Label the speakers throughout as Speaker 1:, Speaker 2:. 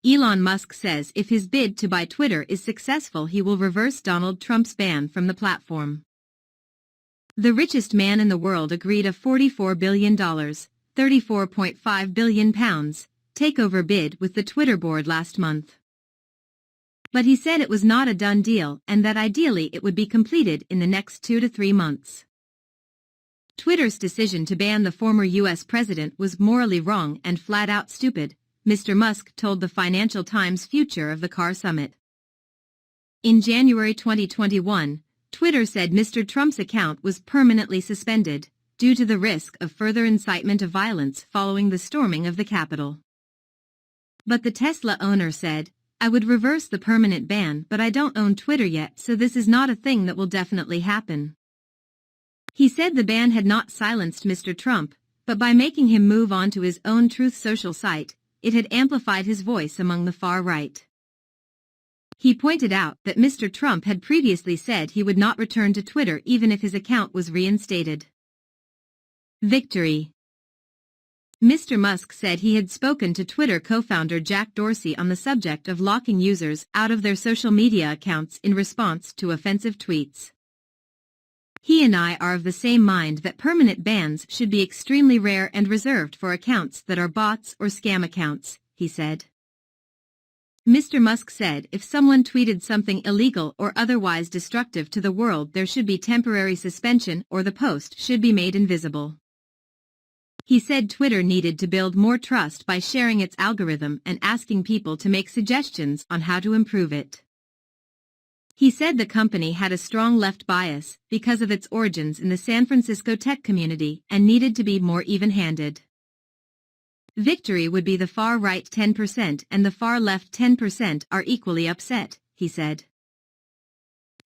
Speaker 1: Elon Musk says if his bid to buy Twitter is successful, he will reverse Donald Trump's ban from the platform. The richest man in the world agreed a $44 billion, £34.5 billion, takeover bid with the Twitter board last month. But he said it was not a done deal and that ideally it would be completed in the next 2 to 3 months. Twitter's decision to ban the former U.S. president was morally wrong and flat-out stupid, Mr. Musk told the Financial Times Future of the Car Summit. In January 2021, Twitter said Mr. Trump's account was permanently suspended due to the risk of further incitement of violence following the storming of the Capitol. But the Tesla owner said, "I would reverse the permanent ban, but I don't own Twitter yet, so this is not a thing that will definitely happen." He said the ban had not silenced Mr. Trump, but by making him move on to his own Truth Social site, it had amplified his voice among the far right. He pointed out that Mr. Trump had previously said he would not return to Twitter even if his account was reinstated. Victory. Mr. Musk said he had spoken to Twitter co-founder Jack Dorsey on the subject of locking users out of their social media accounts in response to offensive tweets. "He and I are of the same mind that permanent bans should be extremely rare and reserved for accounts that are bots or scam accounts," he said. Mr. Musk said if someone tweeted something illegal or otherwise destructive to the world, there should be temporary suspension or the post should be made invisible. He said Twitter needed to build more trust by sharing its algorithm and asking people to make suggestions on how to improve it. He said the company had a strong left bias because of its origins in the San Francisco tech community and needed to be more even-handed. "Victory would be the far-right 10% and the far-left 10% are equally upset," he said.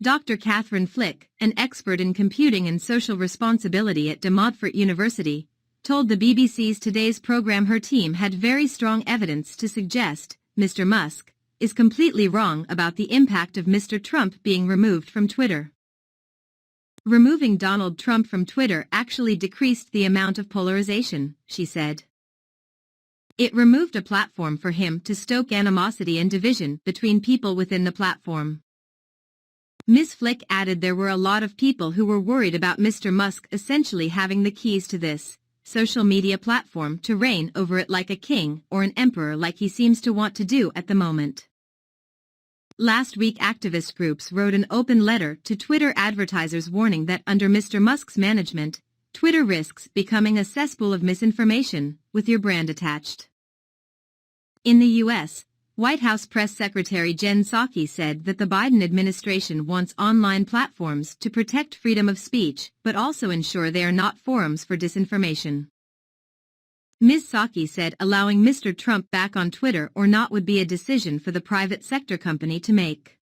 Speaker 1: Dr. Catherine Flick, an expert in computing and social responsibility at De Montfort University, told the BBC's Today's program her team had very strong evidence to suggest Mr. Musk is completely wrong about the impact of Mr. Trump being removed from Twitter. "Removing Donald Trump from Twitter actually decreased the amount of polarization," she said. "It removed a platform for him to stoke animosity and division between people within the platform." Ms. Flick added there were a lot of people who were worried about Mr. Musk essentially having the keys to this social media platform to reign over it like a king or an emperor like he seems to want to do at the moment. Last week activist groups wrote an open letter to Twitter advertisers warning that under Mr. Musk's management, Twitter risks becoming a cesspool of misinformation with your brand attached. In the U.S., White House Press Secretary Jen Psaki said that the Biden administration wants online platforms to protect freedom of speech but also ensure they are not forums for disinformation. Ms. Psaki said allowing Mr. Trump back on Twitter or not would be a decision for the private sector company to make.